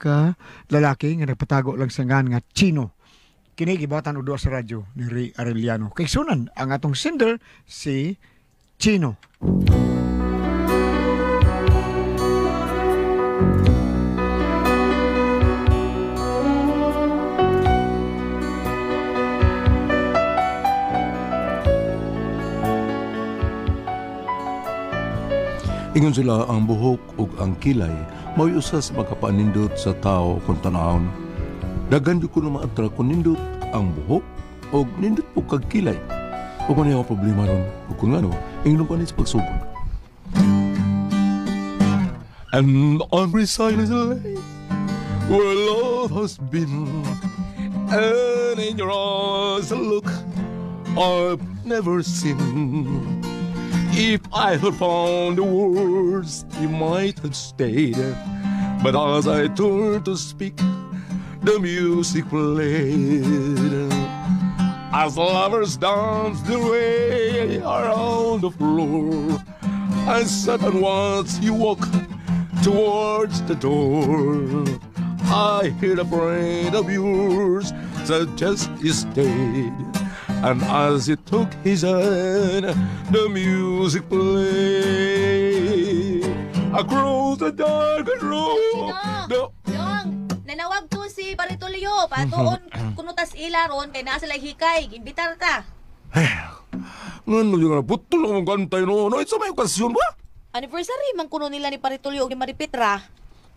ka lalaki nga nagpatago lang sa ngan nga Chino. Kini gibatan udo sa radyo ni Ray Arellano. Kay sunan ang atong sender si Chino. Ingon sila ang buhok ug ang kilay mao usas makapanindot sa tao kung tanawon. Daghan di ko na maatra kung nindot ang buhok ug nindot po kag kilay. Ug man yung problema ron ug kung ano, ingnon pa ni sa pagsugod. And on precisely where love has been, and in your eyes a look I've never seen. If I had found the words, you might have stayed. But as I turned to speak, the music played. As lovers dance their way around the floor, I sat and watched you walk towards the door. I heard a friend of yours suggest you stayed. And as he took his hand, the music played across the dark room. Dong, nanawag to si Paritulio. Patuon kunutas ilaron kay naa sila hikay. Imbitar ta. Ngano yung putol ang kantay no? No, isa may okasyon ba? Anniversary man kuno nila ni Paritulio ug ni Maripitra.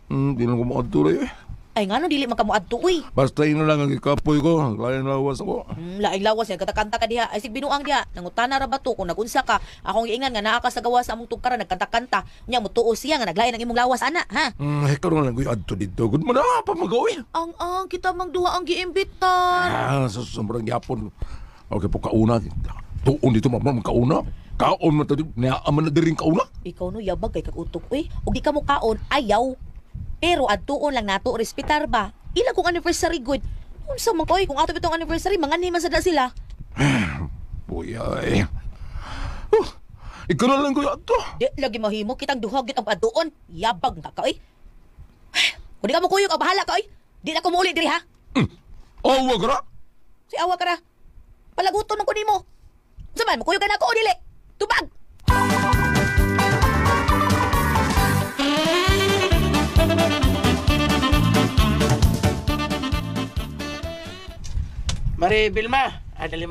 Di na ko makatuloy eh. Ay ngano dili man kamo adto uy. Basta yun lang ang ikapoy ko. Lain lawas ako. Laing lawas yan katakanta ka diha. Ay sig binuang diha. Nangutana ra ba to kung nagunsa ka. Akong giingan nga naa ka sa gawa sa among tugkara nagkanta-kanta. Nya mo tuo siya nga naglain ang imong lawas ana, ha? Ay karon lang ko adto dito. Good mo na pa magawi. Ang kita mang duha ang giimbitan. Sa sobrang gyapon. Okay po kauna. Tuon dito mamang kauna. Kaon man tadi. Naaman na diring kauna. Ikaw no yabag kay kagutok uy. Ug di ka mo kaon ayaw. Pero adtuon lang nato respetar ba? Ila kung anniversary good. Unsa man koy kung ato bitong anniversary manganhi man sada sila. Buyay. Ikaw na lang ko ato. Di lagi mahimo kitang duha gid ang adtuon. Yabag nga ka oy. Kung di ka mo kuyog, bahala ka oy. Di na ko muuli diri ha. Awa ka ra. Si awa ka ra. Palaguton man ko nimo. Unsa man mo kuyog na ako o dili? Tubag. Mari Bilma. Dali.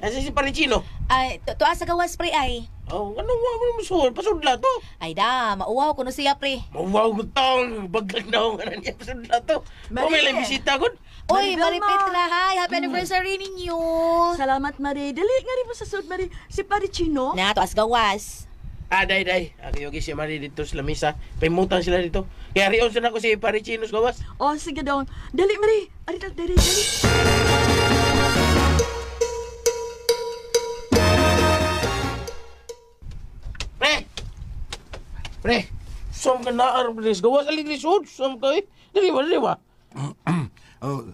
Asa si Parichino? Ay, tuwa sa gawas pre ay. Oh, ano mo musuon? Pasudla to. Ay da, mauwaw kuno siya pre. Mawaw ko tong baglag na ako nga niya pasudla to. O may lang bisita ko. Oy, Mari Petra, hi. Happy anniversary ninyo. Salamat, Mari. Dali nga rin mo sa sud, Mari. Si Parichino. Na, tuwas gawas. Day. Akiyogi si Mari dito sa lamisa. Paimutan sila dito. Kaya riyon sila ko si Parichino sa gawas. Oh, sige daw. Dali, Mari. Dali. Pre. Som ka na arbres gawas. Alin ni sud. Som ka eh. Dali ba?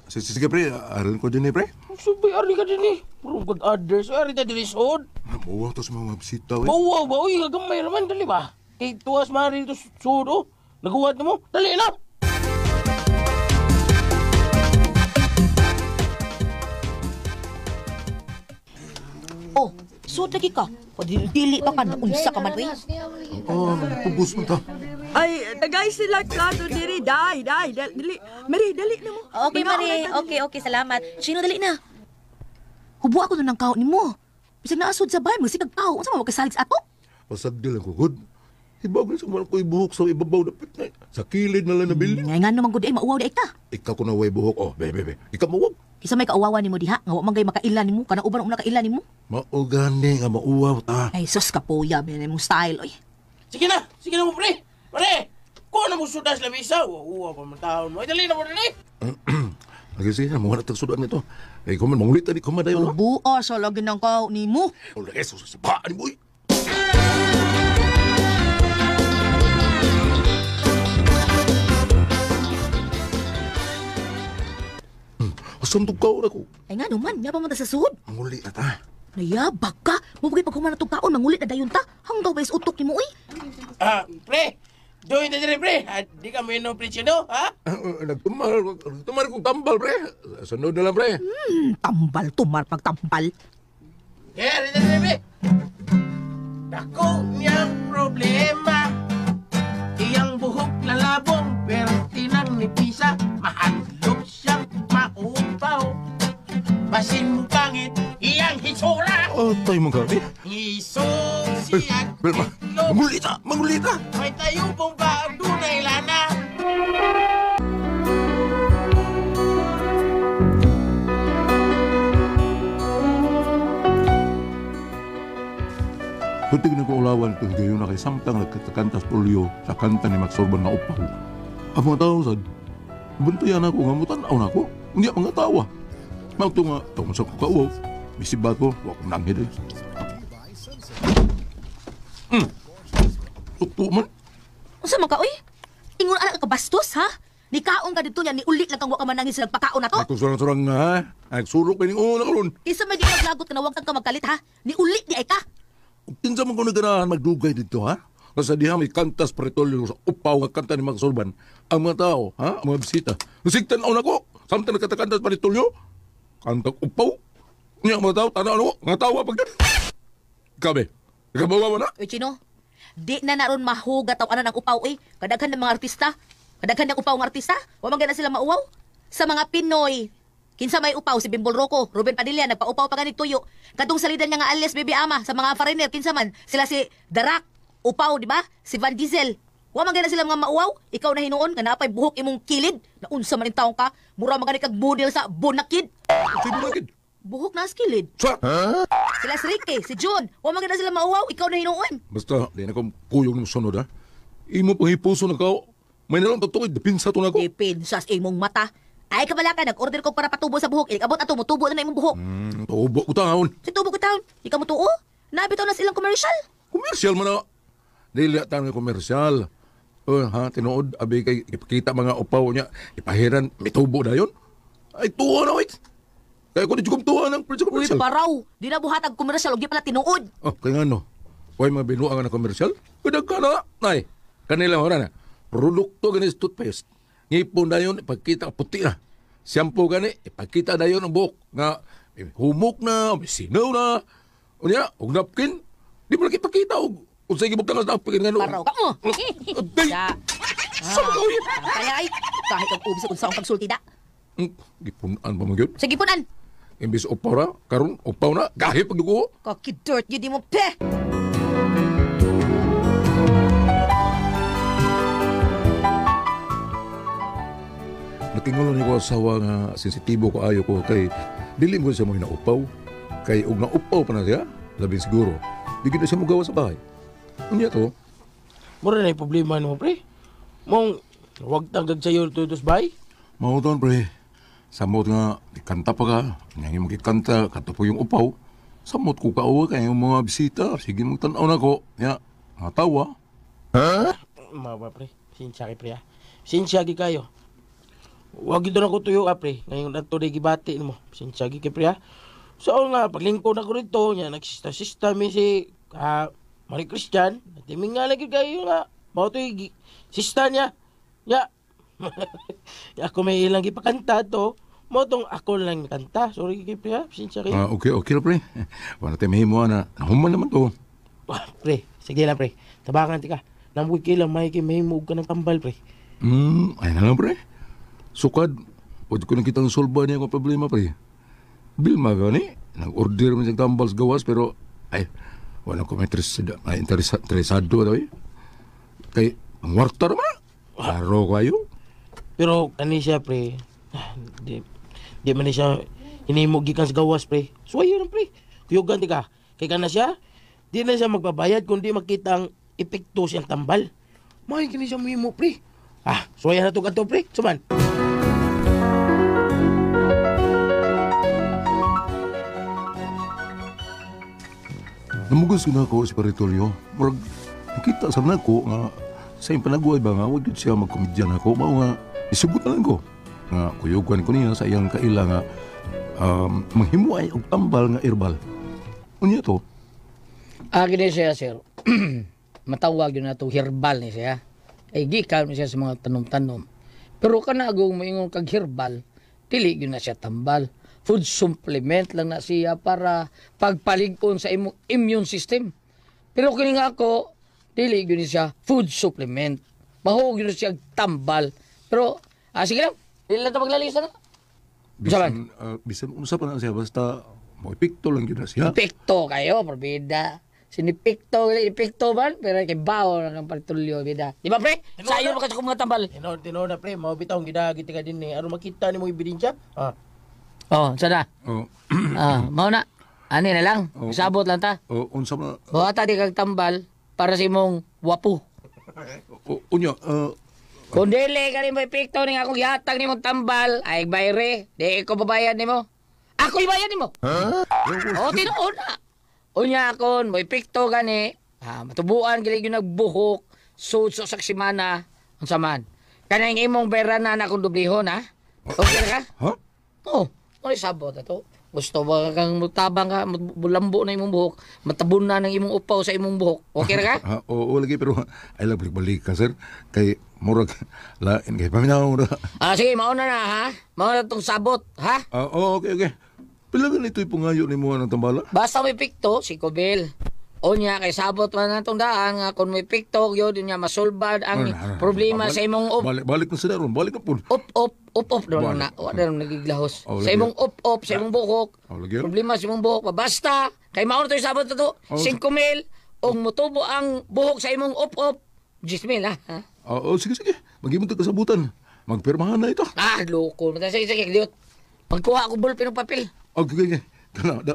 Sige pre, aral ko din eh pre. Sabi, ari ka din eh. Puro good others. Ari ka din eh sud. Mawaw to sa mga bisita eh. Bawa ba? Uy, gagamay naman. Dali ba? Kay tuwas Mari ito sud oh. Naguwad na mo. Dali na. Oh, sud lagi ka. O dili pa ka na unsa ka man uy. Pubus mo ta. Ay, tagay sila plato diri. Dali. Mari, dali na mo. Okay, Mari. Okay, salamat. Sino dali na? Hubo ako nun ng kao ni mo. Bisag naasod sa bahay, magsigag kao. Unsa mo makasalig sa ato? Pasagdil lang ko, good. Ibag na sa mga ko'y buhok sa ibabaw na pitnay. Sa kilid na lang na building. Ngay nga naman gud ay mauwaw di ta. Ikaw ko na way buhok. Oh, bebe. Ikaw mawag. Kisa may kauwawa nimo diha, nga wa man gay makailan nimo, kana uban una kailan nimo. Maugani nga mauwaw ta. Ay sus ka puya, ben mong style oy. Sige na mo pre. Mare, kung ano mo sudas na misa, uwa pa man taon mo. Ay, dali na mo dali. Lagi sige, mga natagsudan nito. Eh, kuman, mangulit na di kumadayo na. Buo, sa lagi ng kao nimo. Ola, eso, sa baan ni boy. Asam tugkaw na ko. Ay nga naman, yaba mo ta sa sud. Mangulit na ta. Nayabag ka, mabugay pag humana tong kaon, mangulit na dayon ta. Hanggaw ba is utok nimo oy. Pre, Join na diri, pre. Di ka minom presyo, no? Ha? Nagtumar kong tambal, pre. Sunod na lang, pre. Tambal, tumar, pagtambal. Kaya rin na diri, pre. Dako niyang problema. Iyang buhok lalabong, pero tinang ni Pisa. Mahadlok siyang maupaw. Basin mo pangit, iyang hitsura. Tayo mong gabi. Isog siyang itlog. Mangulita! Mangulita! May tayo pong ba ang dunay lana? Kunting nag-uulawan kung gayon na kay samtang nagkakantas polio sa kanta ni Max Sorban na upaw. Ang mga tao sad, buntuyan ako nga mutanaw na ako. Hindi ako nga tawa. Mauto nga, tawag sa kukao. Bisibat ko, huwag kong nanghid eh. Tukto man. Unsa man ka oy? Ingon anak ka bastos ha? Nikaon ka dito niya ni uli lang kang wa ka manangin sa nagpakaon na to. Ay, kung surang-surang nga ha. Ay, surok pa yung una karon. Isa may di naglagot ka na wag kang ka magkalit ha? Ni uli di ay ka. Kung tinsa man ko naganahan magdugay dito ha. Kasi diha may kantas pretolyo sa upaw nga kanta ni Max Sorban. Ang mga tao, ha? Ang mga bisita. Nasigtan ako na ko. Samtang nagkatakantas pretolyo. Kantang upaw. Nga mga tao, tanaw na ko. Nga tawa pag dyan. Kabe, ikabawa mo na. Uy, Chino, di na naron mahugat ang anan ng upaw eh. Kadaghan ng mga artista. Kadaghan ng upaw ng artista. Wa man gana sila mauwaw. Sa mga Pinoy, kinsa may upaw si Bimbol Rocco, Ruben Padilla, nagpa-upaw pa ganit tuyo. Kadung salidan niya nga alias Baby Ama sa mga foreigner, kinsa man. Sila si Darak, upaw, di ba? Si Van Diesel. Wa man gana sila mga mauwaw. Ikaw na hinuon, nga napay buhok imong kilid. Naunsa man in taong ka, mura man gani kag model sa Bonakid. Sige lagid. Buhok na skilid. Sa? Sila si Ricky, si John. Wa man gana sila mauwaw, ikaw na hinuon. Basta, di na kong kuyong ng sunod ha. Imo pa hipuso na kao. May nalang tatukoy, dipinsa to na ko. Dipin sa imong mata. Ay kabala ka, nag-order ko para patubo sa buhok. Ilikabot ato mo, tubo na imong buhok. Tubo ko taon. Si tubo ko taon. Ikaw mo tuo? Nabitaw na silang commercial. Komersyal man na. Dili tayo ng komersyal. Ha, tinuod, abi kay ipakita mga upaw niya, ipahiran, may tubo na yun. Ay, tuwa na, wait. Kaya ko di jugom tuwa ng Uy, komersyal. paraw. Di na buhatag commercial, o di pala tinuod. Oh, kaya nga no. Huwag mga binuang na komersyal. Kadag ka na. Nay, kanila mo na. Produkto gani sa toothpaste. Ngipon na yun, ipagkita puti na. Shampoo gani, ipagkita na yun ang buhok. Nga, humok na, may sinaw na. O niya, og napkin. Di mo lagi ipagkita. Kung sa igibog tangas napkin nga no. Paraw ka mo. Day! Ya. Saan ka ulit? Kaya ay, kahit ang ubis kung saan pagsulti da. Gipunan pa mo yun. Sige punan. Imbis upaw na, karon upaw na, gahi pagdugo. Kaki-dirt, yun di mo pe. Natingulo ni ko asawa nga sensitibo ko ayo ko kay dili mo siya mo hinaupaw. Kay og naupaw pa na siya, labing siguro. Di na siya mugawa sa bahay. Unya to, Mura na yung problema mo, pre. Mong, huwag tanggag sa'yo tutos bay. mauton pre. Samot nga, ikanta pa ka. Nga yung magkikanta, kato po yung upaw. Samot ko kauwa kay yung mga bisita. Sige mong tanaw na ko. Ya, nga tawa. Maba, pre. Sinsya kay pre, ha. Sinsya kay kayo. Huwag ito na ko tuyo, ha, pre. Ngayon na ito na gibati mo. Sinsya kay pre, ha. So, nga, paglingko na ko rito, nga, nagsista-sista mi si Marie Christian. Timing nga lagi kayo nga. Mao to yung sista niya. Ya. Ako may ilang ipakanta to. Mo tong ako lang kanta. Sorry kay pre, ha. Sinsya kayo. Okay, okay na pre. Wala tayo mahimo na. Nahuman naman to. Pre, sige lang, pre. Tabakan ti ka. Namuwi kailang may mahimog ka ng tambal, pre. Ay na lang pre. Sukad. Pwede ko nang kitang solba niya kung problema pre. Bilma gani. Nag-order man siyang tambal sa gawas pero ay, wala ko may interesado daw eh. Kay, ang warta naman. Klaro kayo. Pero kani siya, pre. Di man ni siya hinimog gikan sa gawas, pre. Suwayo lang, pre. Kuyugan ti ka. Kay kana siya, di na siya magbabayad kundi makita ang epekto siyang tambal. May kini siya mahimo, pre. Suwayan na to kanto, pre. Suman. Namugos ko na ako si Paritolyo. Murag, nakita sa ko nga sa iyong panaguay ba nga, wag yun siya magkomedyan ako. Mao nga, isugot na lang ko. Nga, kuyugan ko niya sa iyang kaila nga manghimuay og tambal nga herbal. Unya to? Gini siya, sir. Matawag yun na ito, herbal ni siya. kay gikan mo siya sa mga tanom-tanom. Pero kanagong moingon kag herbal, dili gyud na siya tambal. Food supplement lang na siya para pagpalig-on sa imong immune system. Pero kini nga ako, dili gyud ni siya food supplement. Mahog gyud siya tambal. Pero sige lang, dili lang ta maglalisa na. Bisan unsa pa na siya basta mo epekto lang gyud na siya. Epekto kayo, probida. Sinipekto ba? Pero kay bao ng partulyo, bida. Di ba, pre? Sa iyo makasok mga tambal. Tinod na pre, mao bitaw gidagiti ka din ni aron makita nimo ebidensya. Oh, sana. Oh. Mao na. Ani na lang. Oh. Sabot lang ta. Unsa man Buhata di kag tambal para sa imong wapo. unya Kung dili ka rin mo epekto ning akong gihatag nimong tambal, ay bayre, di ko babayad nimo. Ako ibayad nimo. O tinuod na. Unya akon mo epekto gani, matubuan gili yung nagbuhok, sud sa saksimana, unsa man. Kanang imong bayranan akong dublihon ha. Okay ka? ha? Oo, ano sabot ato? Gusto ba kang mutabang ka, bulambo na imong buhok, matabon na ng imong upaw sa imong buhok. Okay ra ka? Oo lagi pero ay lang balik ka sir kay murag lain kay paminaw ra. Sige, mauna na ha. Mauna tong sabot, ha? Okay. Pila gan ito'y pungayo ni mo ng tambala? Basta may pikto, si Kobel. O niya, kay sabot man na itong daan, nga kung may pikto, yun niya masulbad ang problema sa imong Balik na sila ron, balik na po. Up, doon na. Wala na nagiglahos. Sa lagi. imong up, sa imong buhok. Lagi. Problema sa imong buhok. Basta, kay mauna ito yung sabot na to, 5 mil, o mutubo ang buhok sa imong up, 10 mil, ha? Sige. Mag-imong ka kasabutan. Magpirmahan na ito. Loko. Sige, Diot. Magkuha ako ballpen ng papel. Okay. Kana, da.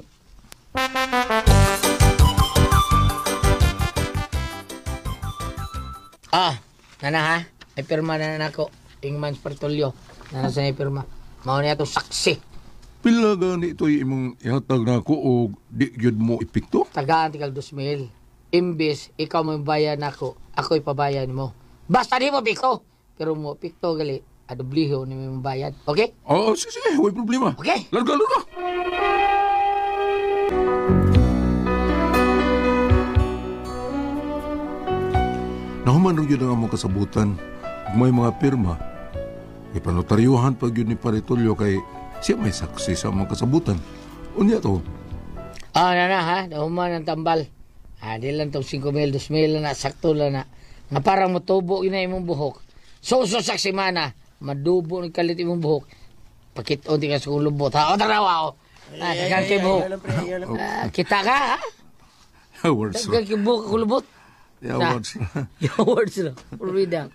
Nana ha? Ay pirma na ako. Tingman's Partulyo. Nana sa pirma. Mao niya to saksi. Pila gani ito'y imong ihatag na ako o di gyud mo epekto? Tagaan tikal 2,000. Imbis, ikaw mo bayan ako. Ako ipabayan mo. Basta di mo pikto. Pero mo pikto gali. Adobliho ni mo bayad. Okay? Sige. Huwag problema. Okay. Larga. Nahuman rin yun ang among kasabutan. Kung may mga pirma, ipanotaryuhan pag yun ni Paritulyo kay siya may saksi sa among kasabutan. Unya to. Nana ha? Nahuman ang tambal. Di lang tong 5,000, 2,000 na. Sakto lang na. Nga parang matubo yun na imong buhok. So saksi mana. Madubo ng kalit imong buhok. Pakit-on di ka sa kulubot. O tarawa o. Dagan kay buhok. Kita ka ha? Awards. Dagan kay buhok kulubot. Awards. Awards na. Purwida.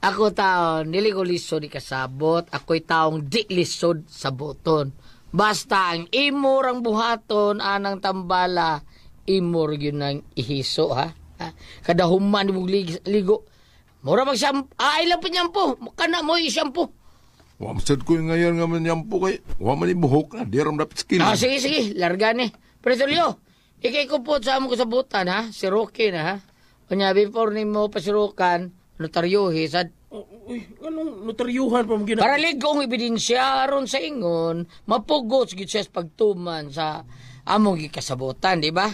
Ako taon, dili ko lisod di kasabot. Ako'y taong di lisod sa boton. Basta ang imurang buhaton, anang tambala, imur yun ang ihiso ha. Kada human di mo ligo. Mura ilang pa nyampo. Kana mo i-shampoo. Wamsad ko yung ngayon nga man yampo kay waman yung buhok na. Di ram dapat skin. Sige. Larga ni. Pretulyo, ikay kupot sa among kasabutan ha. Si Rocky na ha. Kanya before ni mo pasirukan, notaryohi sad. Anong notaryuhan pa mo gina? Para ligong ebidensya aron sa ingon, mapugot gid siya sa pagtuman sa among gikasabutan, di ba?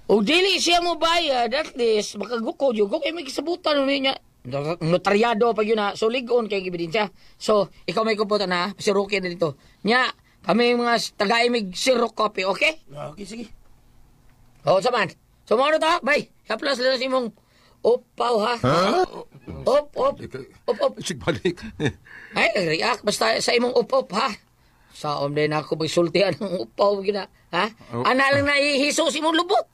O dili siya mo bayad, at least makagukod yung kay may kisabutan niya. Notaryado pag yun na, so ligon kay ebidensya. So, ikaw may kuputan na, si Rocky na dito. Nya, kami mga taga-imig zero copy, okay? Okay, sige. Oo, saman. So, mga ta, bay, haplas lang sa imong upaw, ha? Op. Sige, balik. Ay, nag-react. Basta sa imong up, ha? Sa din ako magsultihan ng upaw, gina. Ha? Ana lang na ihiso si mong lubot.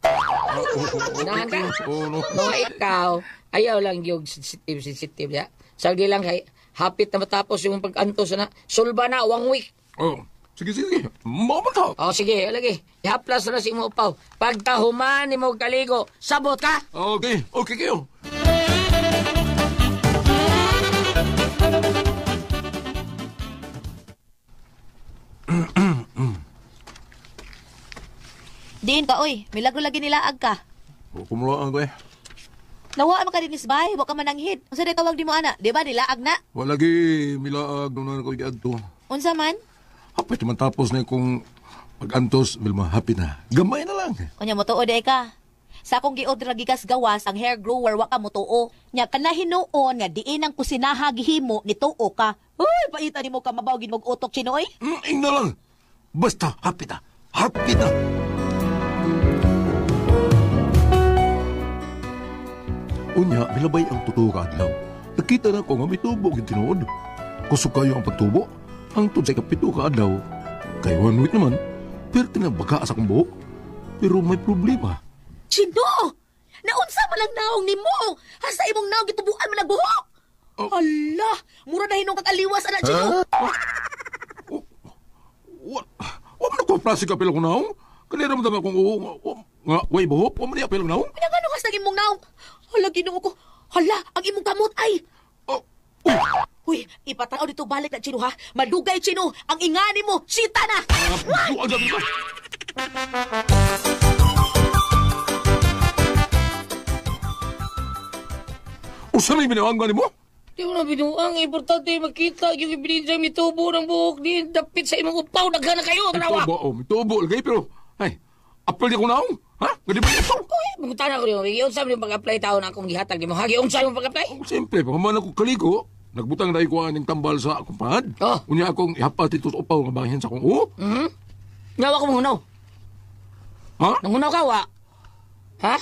Nahan ka? No. Mga ikaw, ayaw lang yung sensitive, ya. Sagdi lang, hapit na matapos yung pag-antos na. Sulba na, 1 week. Sige. Mamata. Sige, lagi. Ihaplas na si imong upaw. Pagtahuman ni mo kaligo, sabot ka? Okay kayo. Din ka, oy. Milagro lagi nilaag ka. Kumulaan ko eh. Nawa man ka din isbay, wa ka mananghid. Unsa day tawag di mo ana? Di ba nilaag na? Walagi milaag nung ko iadto. Unsa man? Hapit man tapos na kung pag-antos, Vilma, happy na. Gamay na lang. Unya mo tuod ay ka. Sa akong giorder gigas gawas ang hair grower wa ka mo tuo. Nya kana hinuon nga diin ang kusinaha gihimo ni tuo ka. Uy, paita nimo ka mabawgin mog utok chino oy. Ing na lang. Basta, hapit na. Hapit na. Unya, milabay ang totoo ka adlaw. Nakita na ko nga may tubo ang tinuod. Kusog kayo ang pagtubo. Ang tunsay kapito ka adlaw. Kay 1 week naman, pero tinabaga sa akong buhok. Pero may problema. Chino! Naunsa man lang naong nimo? Hasta imong naong gitubuan man ang buhok. Oh. Hala, mura na hinong kakaliwas ana Chino. Wa man ko plastic apel ko naong. Kanira mo dama kung nga way buhok, wa man apel ko naong. Pinagano kas naging mong naong? Hala, Ginoo ko. Hala, ang imong kamot ay. Oh. Uy, ipatanaw dito balik na Chino ha. Madugay Chino, ang ingani mo, sita na. Duwag na dito. Usa na ibinawang mo? Di mo na binuang, importante makita yung ibinidya mitubo ng buhok di dapit sa imong upaw, daghan na kayo, tanawa! May tubo, lagay, pero, ay, apel di ko naong, ha? Gadi ba ito? Uy, magutan ako niyo, giunsa mo yung pag-apply taon akong gihatag di mo, giunsa yung pag-apply? Siyempre, pagkaman ako kaligo, nagbutang na ko aning tambal sa akong pahad. Oh. Unya akong ihapat ito sa upaw nga banghin sa akong uho. Nawa ko mong Ha? Nangunaw ka, wa? Ha?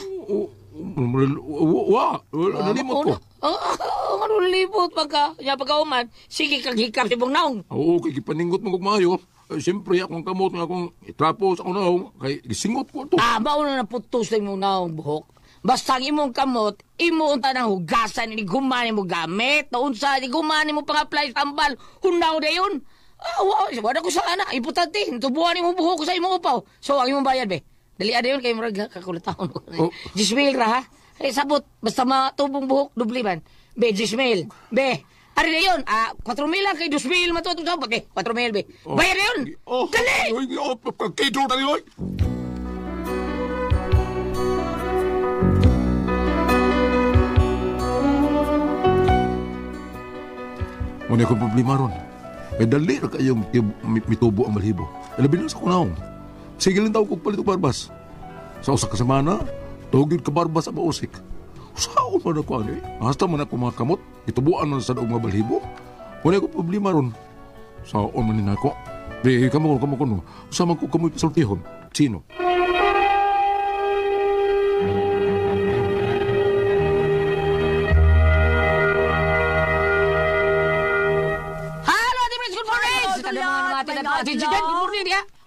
Nalimot ko. Ano nalipot pagka-uman? Sige kang hikap si naong. Oo, kay gipaningot mo kong maayo. Siyempre, akong kamot nga akong itrapo sa akong naong, kay gisingot ko ito. Mauna na putos na imong naong buhok. Basta ang imong kamot, imo unta ng hugasan, iniguman mo gamit, naunsa, iniguman mo pang-apply tambal, hunaw na yun. Wala ko sa anak, importante, tubuhan imong buhok sa imong upaw. So, ang imong bayad, be. Dali ada yun, kayo marag kakulataon. Oh. Jismail ra, ha? Ay, sabot, basta matubong buhok, dubli man. Be, Jismail. Be, ari na yun, 4,000 lang kay 2,000 matutong sabot, be. 4,000, be. Bayad na yun! Dali! Kito na yun! Muna akong problema ron. May dali na kayong mitubo ang malhibo. Labi na sa kunaong. Sige lang daw kong palit og barbas. Sa usa ka semana, tugid ka barbas ang mausik. Usaon man ako ano eh. Hasta man ako mga kamot, itubuan man sa daog mga balhibo. Muna akong problema ron. Saon man nina ko. Di, kamo kuno. Usama ko kamoy pasultihon. Sino?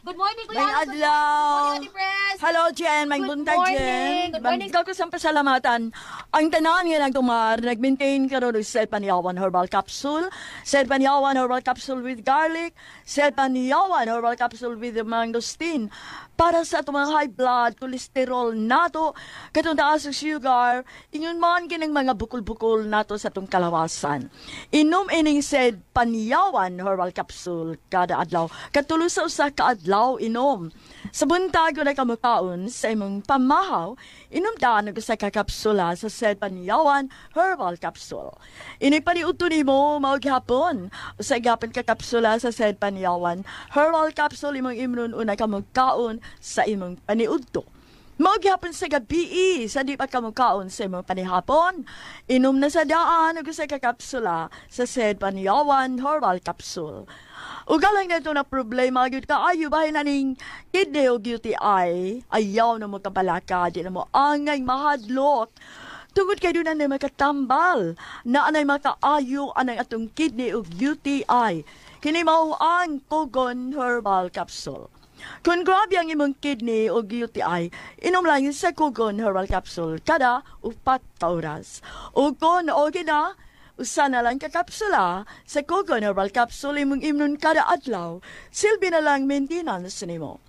Good morning, Kuya. May adlaw. Good morning, Press. Hello, Jen. May Good buntag, morning. Jen. Good morning. Magdaw ko sa pasalamatan. Ang tanan nga nagtumar, nag-maintain ka rin sa Paniawan Herbal Capsule, sa Paniawan Herbal Capsule with garlic, sa Paniawan Herbal Capsule with mangosteen. Para sa itong mga high blood, cholesterol nato, katong taas ng sugar, inyon man kinang mga bukol-bukol nato sa itong kalawasan. Inom ining said Paniawan Herbal Capsule kada adlaw. Katulos sa usa ka adlaw inom. Sa buntag na kamukaon sa imong pamahaw, inom daan og sa kakapsula sa said Paniawan Herbal Capsule. Ini paniudto nimo mao gihapon sa gapon ka kapsula sa said Paniawan Herbal Capsule imong imnon una kamukaon sa imong paniudto. Mao gihapon sa gabi sa di pa kamukaon sa imong panihapon. Inom na sa daan og sa kakapsula sa said Paniawan Herbal Capsule. Ugalang na ito na problema, gyud ka ayo bahay na ning kidney o UTI, ayaw na mo kabalaka, di na mo angay mahadlok. Tungod kayo na na makatambal, na anay makaayo anay atong kidney o UTI. Kini mao ang Kogon Herbal Capsule. Kung grabe ang imong kidney o UTI, inom lang sa Kogon Herbal Capsule kada 4 oras. O kung okay na, usa na lang kakapsula sa Kogon Herbal Capsule imong imnon kada adlaw, silbi na lang maintenance nimo.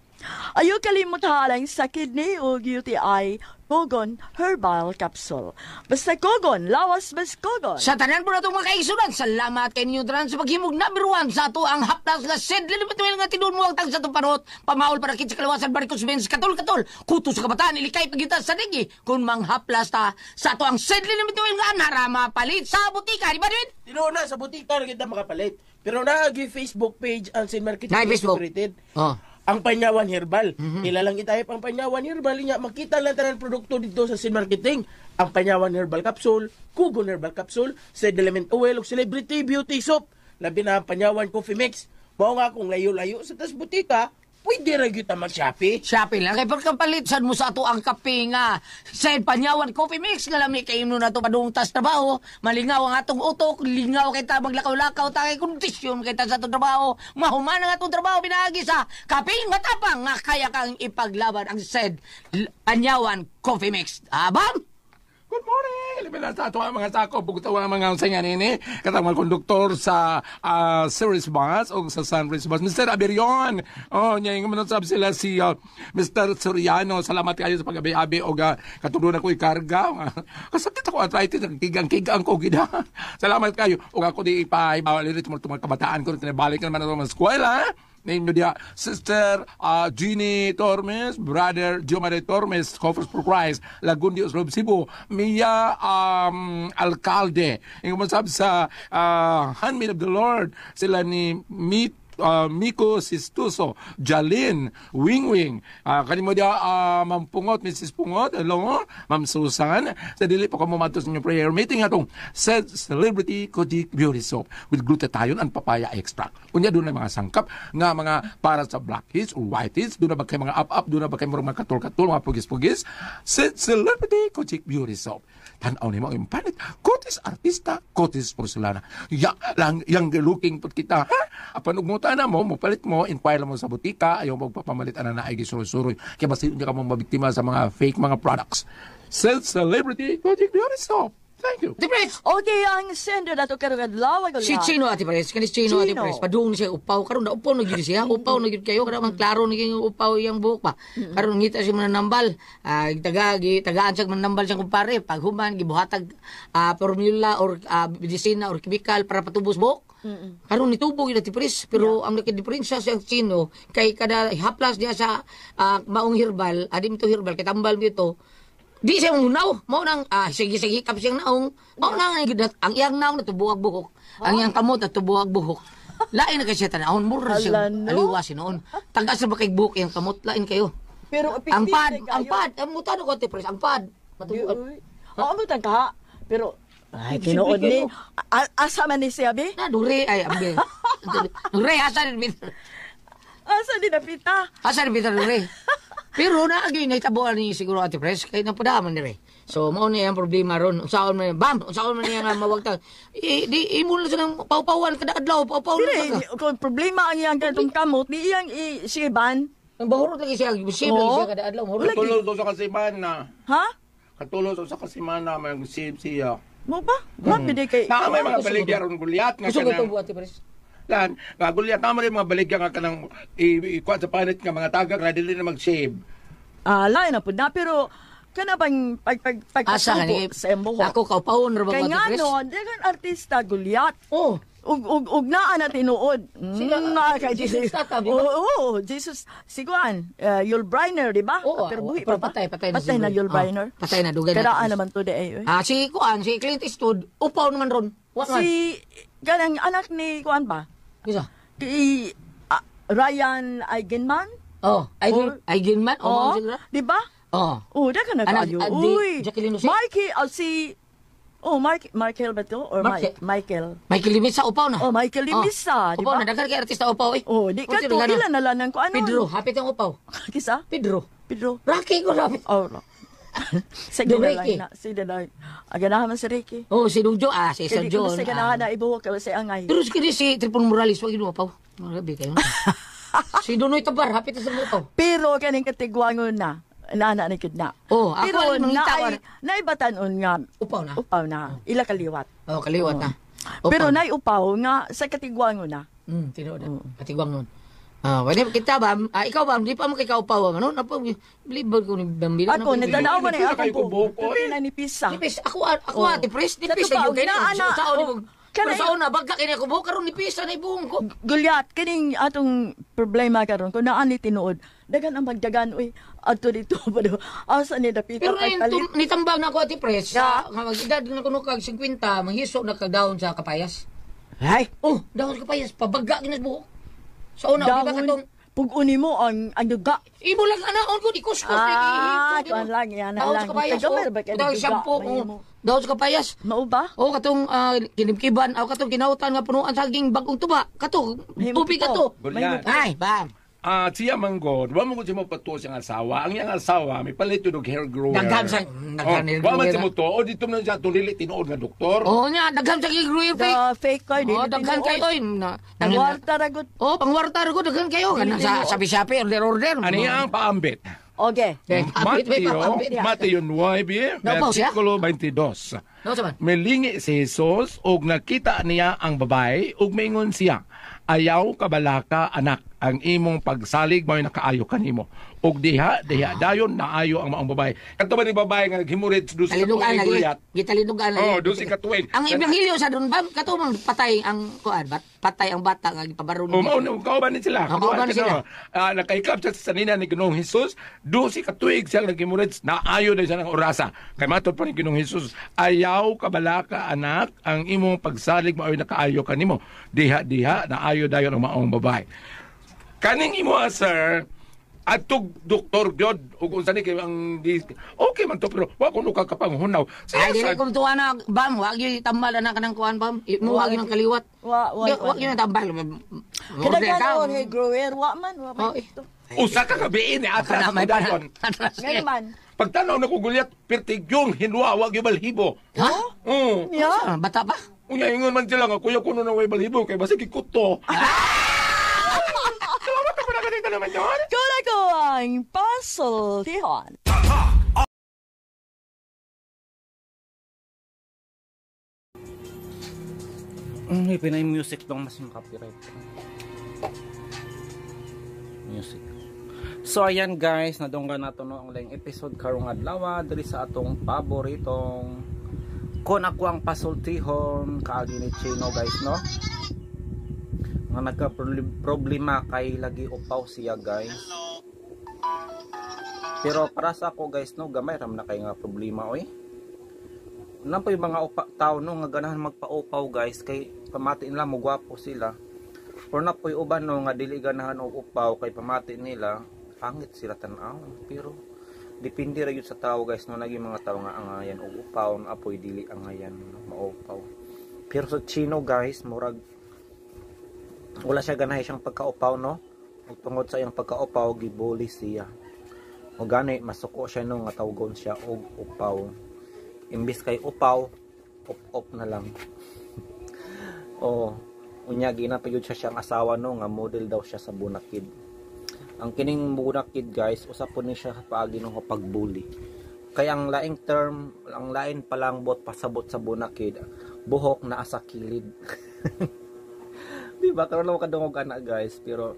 Ayaw kalimot halang sa kidney o UTI, Kogon Herbal Capsule. Basta Kogon, lawas bas Kogon. Sa tanan po na itong mga kaigsunan, salamat kay ninyo dran sa paghimog number 1 sa ato ang haplas nga said lilimutuin nga tinun mo ang tag sa itong parot, pamaol para kit sa kalawasan barikos bens katol-katol, kuto sa kabataan, ilikay pagkita sa digi, kung mang haplas ta sa ato ang said lilimutuin nga narama palit sa butika, di ba din? Tino na, sa butika na kita makapalit. Pero na, Facebook page ang Sin Market Na, Facebook. Incorporated. Oh. ang Panyawan Herbal. Ilalang itayip ang Panyawan Herbal niya, makita lang tanan produkto dito sa Sin Marketing. Ang Panyawan Herbal Capsule, Kugon Herbal Capsule, Seed Element Oil, ug Celebrity Beauty Soap. Labi na ang Panyawan Coffee Mix. Mao nga kung layo-layo sa tas butika, pwede ra gyud ta mag-Shopee. Shopee lang. Kaya pagkapalitsan mo sa ato ang kape nga. Sa Panyawan Coffee Mix, nga lami kayo na ito padungtas trabaho. Malingaw ang atong utok, lingaw kay ta maglakaw-lakaw, takay kondisyon kay ta sa atong trabaho. Mahuman ang atong trabaho, pinagi sa kape nga tapang nga kaya kang ipaglaban ang said Panyawan Coffee Mix. Abang! Good morning! Liban na sa ato ang mga sako. Bukod ang mga unsay nini. Katang mga konduktor sa Series Bus o sa Sunrise Bus. Mr. Aberion! Oh, niya yung manasab sila si Mr. Soriano. Salamat kayo sa pag-abi-abi o katulungan ko ikarga. Kasakit ako arthritis. Kigang-kigang ko gida. Salamat kayo. O ako di ipahibawalirit mo itong mga kabataan ko. Tinabalik naman ito mga eskwela. Name nyo dia, Sister Jeannie Tormes, Brother Giomare Tormes, Coffers for Christ, Lagundi Oslob Cebu, Mia Alcalde, yung masab sa Handmaid of the Lord, sila ni Miko Sistuso, Jalin, Wing, kanimo dia Ma'am Pungot, Mrs. Pungot, hello, Ma'am Susan, sa dili po kamo matos ninyo prayer meeting atong said Celebrity Kojic Beauty Soap with glutathione and papaya extract. Unya doon na mga sangkap nga mga para sa blackheads or whiteheads, doon na ba kay mga up-up, doon na ba kay mga katul-katul, mga pugis-pugis, said Celebrity Kojic Beauty Soap. Tanaw ni mo yung panit, kotis artista, kotis porcelana. Lang yang looking put kita, ha? Apan ugmuta na mo, palit mo, inquire mo sa butika, ayaw magpapamalit na naay gisuroy-suroy. Kaya basta hindi ka mong mabiktima sa mga fake mga products. Celebrity Kojic Beauty Soap. Thank you. Ate Pres! Okay, ang sender na to karong adlaw ay Si Chino, Ate Pres. Kani Chino, Ate Pres. Padung siya upaw. Karon na upaw na gyud siya. Upaw na gyud kayo. Karon klaro na gyud upaw yang buhok pa. Karon ngita siya mananambal. Tagaan siya mananambal siya kumpare. Pag human gibuhatag formula or medisina or chemical para patubos buhok. Karon nitubo gyud Ate Pres. Pero ang naka-diferensya sa Chino kay kada haplas niya sa maong herbal, adim to herbal kay tambal dito. Di siya munaw. Mao nang sige kap siyang naong. Mao nang ang iyang naong natubuhag buhok. Ang iyang kamot natubuhag buhok. Lain na kasi siya tanahon. Mura siya aliwas noon. Taga sa bakay buhok yung kamot. Lain kayo. Pero ang pad. Ang mutano ko, Ate Pres. Ang pad. Matubuhag. Oo, mutan ka. Pero, ay, tinuod ni. Asa man ni siya, be? Dure. Ay, ambil. Dure, asa rin bita. Asa ni napita? Asa rin bita, Dure. Pero naagay naitabuan ni siguro Ate Pres kay napadaman ni Ray. So mao ni ang problema ron. Unsaon man niya nga mawagtag. Di imo na silang pawpawan kada adlaw, pawpaw na. Dire, kung problema ang iyang katong kamot, di iyang isiban. Ang bahurot lagi siya, bisip lagi siya kada adlaw. Katulog sa kasimana. Ha? Katulog sa kasimana, may save siya. Mo ba? Grabe di kay... Na may mga baligya ron gulyat nga Gusto ko kanang. ito, Ate Pres. Lan, gulyat na mga baligya nga kanang ikuan sa panit nga mga tagak na dili na mag-save. Lain na po na, pero kana bang Asa pagpatubo ni sa imong ako kaupawon ra ba kaya Ate nga Pres? no, dagan artista gulyat. Oh, Ug naa na tinuod. Sila, Kay Jesus tata, di ba? Oo, Jesus. Siguan, Yul Brynner, di ba? Oo, Pero buhi pero pa ba? patay na Patay na si Yul Brynner. patay na dugay na. Karaan naman to de ay. Si Clint Eastwood, upaw naman ron. What man? Si ganang anak ni kuan ba? Kisa? Ki Ryan Eigenman? Oh, Aigen man. Oh, siguro. Di ba? Oh. Oh, da ka na Anak, kayo. di Uy. Jacqueline Jose? Mikey, si Michael ba to? Or Michael? Michael Limisa, upaw na. Oh, Michael Limisa, di Upaw ba? na, dagan kay artista upaw eh. Oh, di ka Kasi to. gano'n. Ilan na lang ko ano? Pedro, hapit ang upaw. Kisa? Pedro. Rocky ko rapit. Oh, no. Sige na Ricky. lang na. Sige na lang. Aganahan man si Ricky. Oh, si Dujo, si Sir Kaya John. sige na na ibuhok ka si Angay. Pero si Tripon Morales, wag yun upaw. Marabi kayo. Si Donoy Tabar, hapit sa upaw. Pero kaning katigwangon na. Nana ni kidna. Oh, ako Pero rin mangita. naibatanon nga. Upaw na. Upaw na. Ila kaliwat. Oh, kaliwat na. Pero naiupaw nga sa katigwangon na. Tinood na. Katigwang nun. Pwede kita ba? Ikaw ba? Di pa mo kay kaupaw. Ano? Believe ko ni Bambila. Ako, nagtanaw mo na yung kayo akong kubuhok, po. oy. Pero na ni Pisa. Nipis. Ako Ate Pres. Nipis Sa na yun kayo. tukaw, na, Sa oh, Pero kanay- sa una, bagka kaya ko buhok. Karoon nipis na ibuhong ko. Gulyat, kining atong problema karon kung naan ni tinuod, dagan ang magdagan, uy, ato dito pa do. Asa ni dapita Pero na pagpalit. nitambag na ako Ate Pres. Ya. Nga mag-edad na kuno kag 50, manghiso na kag daon sa kapayas. Ay, Oh, daon sa kapayas. Pabagka kinas buhok. Sa una, di ba katong... Pug-uni mo ang duga. Imo lang anaon ko, ikuskos. Kuan lang, yan na Daw lang. sa kapayas, Tagamay ba kayo daw duga? shampoo, daw sa kapayas. Mao ba? O katong kinimkiban, o katong kinautan nga punuan sa aging bagong tuba. Kato, Mahimo tubig to. kato. Gulyan. Ay, bam. Siya manggod, wa mo ko siya magpatuo siyang asawa. Ang iyang asawa, may palit yun og hair grower. Daghan sa Wa man siya mo to, o dito na siya tulili tinuod nga doktor. Oo nga, daghan sa gigruyer fake. The fake card. Oo, daghan kayo. Oy, Nagwarta ragot. Oh, pangwarta ko daghan kayo. Kana sa sabi-sabi, order. Ano ang paambit? Okay. Mateo 9, Naupaw siya? versikulo 22. No, saman. Melingi si Jesus ug nakita niya ang babae ug maingon siya, ayaw kabalaka anak, ang imong pagsalig mo'y nakaayo kanimo. Ug diha dayon naayo ang maong babae. Kadto ba ni babae nga naghimurit dusi ka Talinugan tuig lagi. guyat? Gitalinugan lagi. Oh, dusi ka tuig. Ang ebanghelyo sa doon ba katumang patay ang kuan, patay ang bata nga gipabaron. O mao kauban ni sila. Kauban sila. Nakaikap sa sanina ni Ginoong Hesus, dusi ka tuig siya naghimurit, naayo na siya ng orasa. Kay matud pa ni Ginoong Hesus, ayaw kabalaka anak, ang imong pagsalig mo'y nakaayo kanimo. Diha naayo dayon ang maong babae. Kaning imo sir, atog doktor gyud ug unsa ni kay ang okay man to pero wa ko nakapangunaw. Ay dili ko tuwa na bam, wa gyud tambal na kanang kuan bam. Mo wa gyud kaliwat. Wa. Wa gyud tambal. Kadaghan hey grower wa man. Oh, Ito. Usa ka gabi ni atras May dayon. Ngayon man. Pagtanaw na ko gulyat pertig yung hinwa wa gyud balhibo. Ha? Yeah. Bata pa? Unya ingon man sila nga kuya kuno na way balhibo kay basig ikuto. Salamat ako na kanita naman yon. Kula ko ang puzzle tihon. Pinay music lang mas yung copyright. Music. So ayan guys, nadunggan nato no ang laing episode karong adlaw diri sa atong paboritong kon ako ang pasultihon kaagi ni Chino guys no. Nga nagka problema kay lagi upaw siya guys. Pero para sa ako guys no, gamay ram na kay nga problema oy. Napoy mga tao no nga ganahan magpa-upaw guys kay pamati nila mo gwapo sila. Or napoy uban no nga dili ganahan og upaw kay pamati nila pangit sila tan-aw. Pero depende ra gyud sa tao guys no, naging mga tao nga angayan og upaw na apoy dili angayan no, maupaw. Pero sa Chino guys murag wala siya ganahay siyang pagka-upaw no. Ug tungod sa iyang pagka-upaw gibuli siya. O gani masuko siya no nga tawgon siya og upaw. Imbis kay upaw, op na lang. O unya ginapayud siya siyang asawa no nga model daw siya sa Bunakid. Ang kining Bunakid guys, usa po ni siya paagi no pagbuli. Kaya ang laing term, ang lain palang bot pasabot sa Bunakid, buhok na asa kilid. Di ba karon lang kadungog ana guys, pero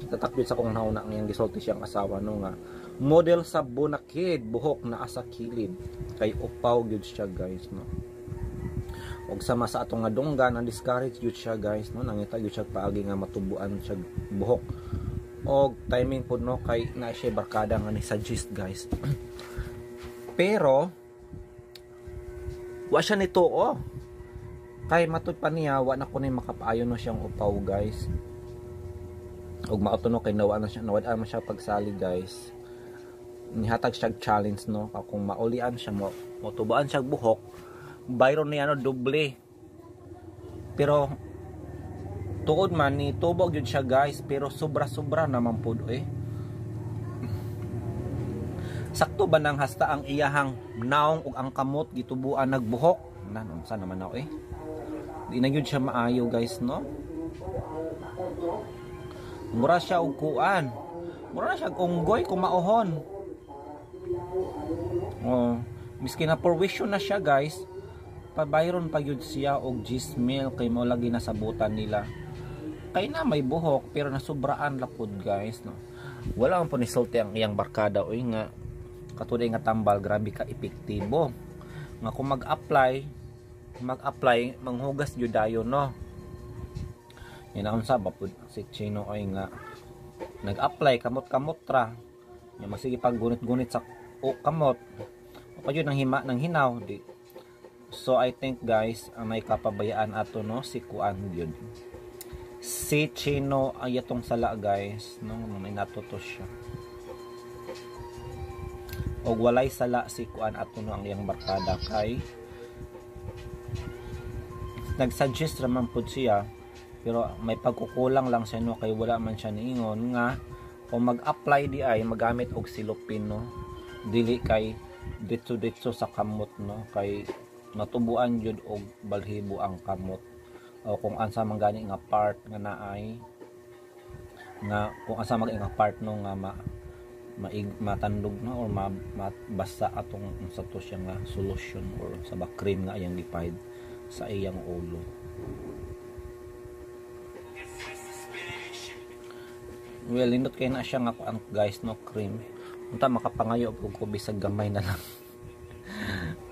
tatakbit sa kung nauna ngayang gisulti siyang asawa no nga model sa Bunakid, buhok na asa kilid. Kay upaw gyud siya guys no. Og sama sa atong nga dunggan ang discourage gyud siya guys no, nangita gyud siya paagi nga matubuan siya buhok. Og timing pud no kay na siya barkada nga ni suggest guys. Pero wa siya nito oh. Kay matud pa niya wa na kuno makapaayon no siyang upaw guys. Og mauto no kay nawala na siya pagsali guys. Nihatag siya challenge no, kung maulian siya mo tubaan siya buhok bayron niya no doble. Pero tuod man ni tubog yun siya guys, pero sobra naman pud eh. Sakto ba nang hasta ang iyahang naong ug ang kamot gitubuan nagbuhok nanon sa naman ako eh. Di na gyud siya maayo guys no. Mura siya og kuan, mura siya unggoy kumauhon. Oh, miski na provision na siya guys, pabayron pa yun siya og 10 mil kay mo lagi nasabutan nila. Kay na may buhok pero nasubraan lapod guys no. Wala man po ni sulti ang iyang barkada oy nga katuday nga tambal grabe ka epektibo. Nga kung mag-apply manghugas jud dayon no. Yan ang sa bapod si Chino oy nga nag-apply kamot-kamot ra. Nya masige pag gunit-gunit sa kamot. O pa yun ang hima ng hinaw di. So I think guys ang may kapabayaan ato no si kuan yun. Si Chino ay itong sala guys, no, may natutos siya. Og walay sala si kuan ato no ang iyang barkada kay nagsuggest raman pud siya pero may pagkukulang lang siya no kay wala man siya niingon nga kung mag-apply di ay magamit og silopin no dili kay ditso sa kamot no kay matubuan jud og balhibo ang kamot o kung ansa man gani nga part nga naay nga kung ansa man nga part no nga matandog na or mabasa atong sa to siya nga solution or sa cream nga iyang gipahid sa iyang ulo. Well, lindot kay na siya nga ang guys no cream. Unta makapangayo og ko bisag gamay na lang.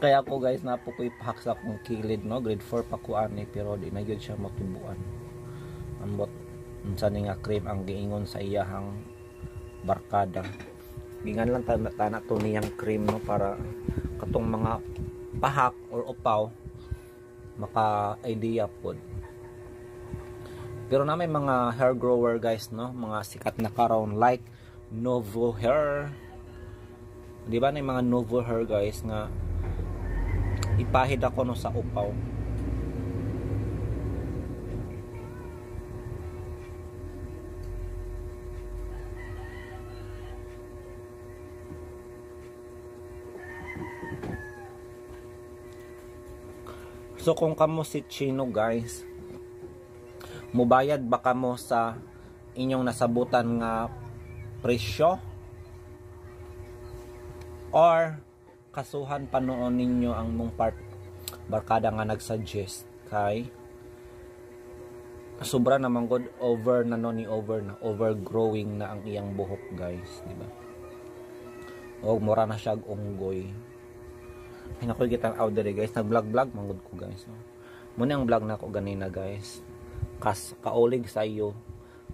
Kaya ako guys na po ko ipahak sa akong kilid no grade 4 pa ko ani pero di na gyud siya matubuan. Ambot unsa ni nga cream ang giingon sa iyahang barkada. Gingan lang tana to niyang cream no para katong mga pahak or upaw maka idea pod. Pero na may mga hair grower guys no, mga sikat na karon like Novo Hair. Di ba na mga Novo Hair guys nga ipahid ako no sa upaw. So kung kamo si Chino guys, mubayad ba kamo sa inyong nasabutan nga presyo? Or kasuhan pa noon ninyo ang mong barkada nga nagsuggest kay sobra naman god over na no ni overgrowing na ang iyang buhok guys, di ba? O mura na siya unggoy. Hinakoy kitang out dere guys, nag-vlog manggod ko guys. Muna ang vlog na ko ganina guys. Kaulig sa iyo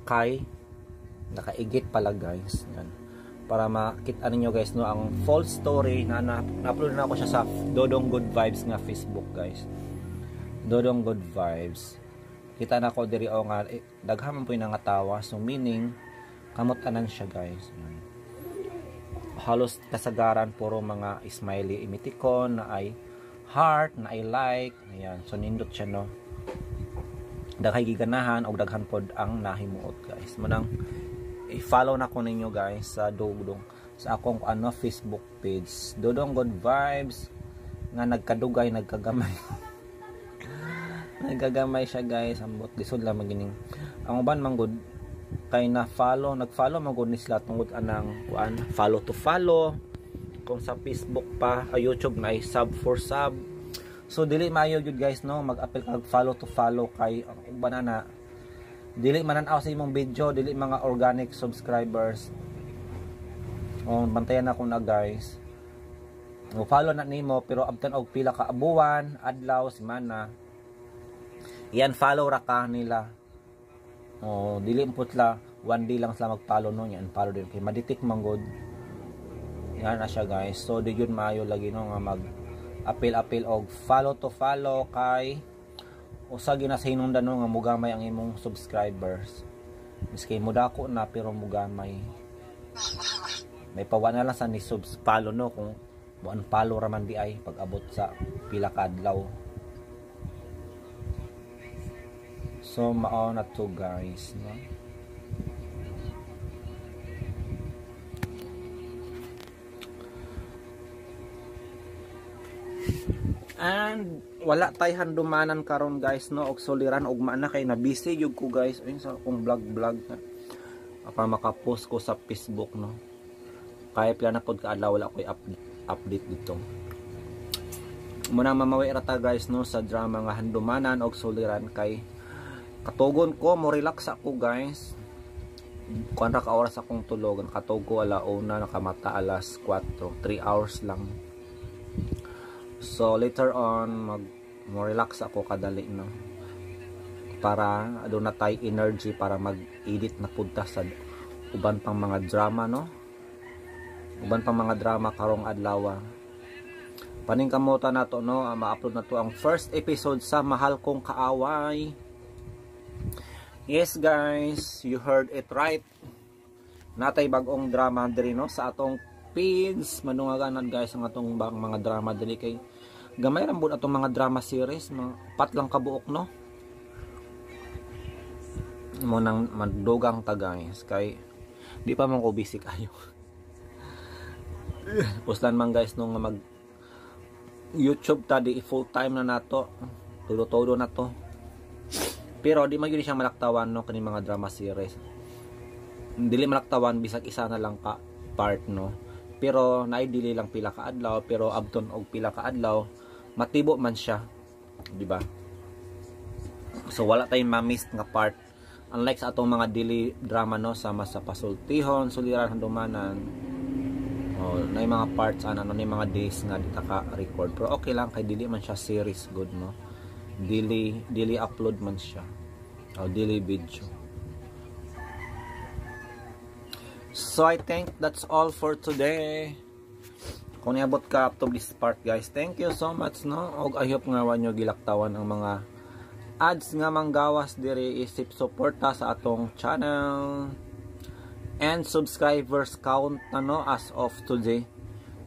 kay nakaigit pala guys. Yan. Para makita ninyo guys no ang full story na na-upload na ako siya sa Dodong Good Vibes nga Facebook guys. Dodong Good Vibes. Kita na ko diri o nga daghan man po yung nangatawa. So meaning kamot-anan siya guys. Yan. Halos kasagaran puro mga smiley emoticon na ay heart na ay like. Ayan. So nindot siya no. Daghay giganahan o daghan pod ang nahimuot guys. Manang i-follow na ko ninyo guys sa Dodong sa akong Facebook page Dodong Good Vibes nga nagkadugay nagkagamay. Nagkagamay siya guys ambot lisod lang magining ang uban man good kay nag-follow magud ni sila tungod anang kuan follow to follow kung sa Facebook pa YouTube na ay sub for sub. So dili maayo jud guys no mag-appel kag follow to follow kay ang uban na dili mananaw sa imong video, dili mga organic subscribers. O bantayan ako na guys. O follow na nimo pero abtan og pila ka abuwan, adlaw, semana. Iyan follow ra ka nila. O dili putla 1 day lang sila mag-follow no yan, follow din kay maditik manggod. Yan na siya guys. So di yun maayo lagi no nga mag apil og follow to follow kay usa gyud na sa hinungdan no nga mugamay ang imong subscribers. Miski mudako na pero mugamay. May pawa na lang sa ni subs follow no kung buan follow ra man di ay pag abot sa pila ka adlaw. So mao na to guys no. And wala tay handumanan karon guys no og soliran og maana kay na busy jud ko guys ayun sa akong vlog para maka-post ko sa Facebook no. Kaya pila na pod ka adlaw wala koy update dito. Muna mamawi ra ta guys no sa drama nga handumanan og soliran kay katugon ko mo relax ako guys. Kuan ra ka oras akong tulogan katugo alauna nakamata alas 4 3 hours lang. So later on mo relax ako kadali no para aduna tay energy para mag-edit na pudta sa uban pang mga drama no. Uban pang mga drama karong adlaw. Paning kamuta na to no, ma-upload na to ang first episode sa Mahal Kong Kaaway. Yes guys, you heard it right. Natay bagong drama diri no sa atong page. Manungaganan guys ang atong mga drama diri kay gamay ra atong mga drama series, mga pat lang kabuok no. Mo nang magdugang ta guys kay di pa man ko busy kayo. Puslan man guys nung mag YouTube ta di full time na nato. Todo na to. Pero di man gyud siya malaktawan no kani mga drama series. Dili malaktawan bisag isa na lang ka part no. Pero naay dili lang pila ka adlaw pero abton og pila ka adlaw matibo man siya, di ba? So wala tayong ma-miss nga part. Unlike sa atong mga daily drama no sama sa pasultihon, suliran, handumanan. Oh, na mga parts ano na mga days nga di ta ka record. Pero okay lang kay dili man siya series good no. Daily upload man siya. O daily video. So I think that's all for today. Kung niabot ka up to this part guys, thank you so much no. Og I hope nga wanyo gilaktawan ang mga ads nga manggawas diri isip suporta sa atong channel. And subscribers count na no as of today.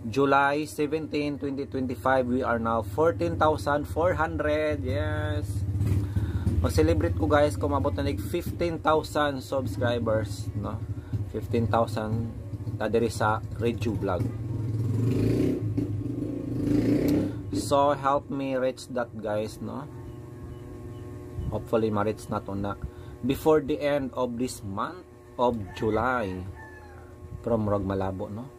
July 17, 2025, we are now 14,400. Yes. Mag-celebrate ko guys kung mabot na 15,000 subscribers, no? 15,000 diri sa Reju Vlog. So help me reach that guys, no? Hopefully ma-reach na to na before the end of this month of July. Pero murag malabo, no?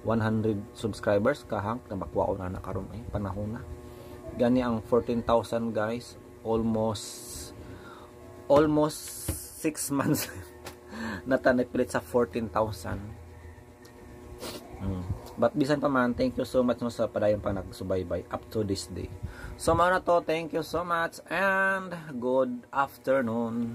100 subscribers kahang nabakuha ko na nakaroon panahon na. Gani ang 14,000 guys, almost 6 months natanipilit sa 14,000. But bisan pa man, thank you so much no sa padayon pang nagsubaybay up to this day. So mao na to, thank you so much and good afternoon.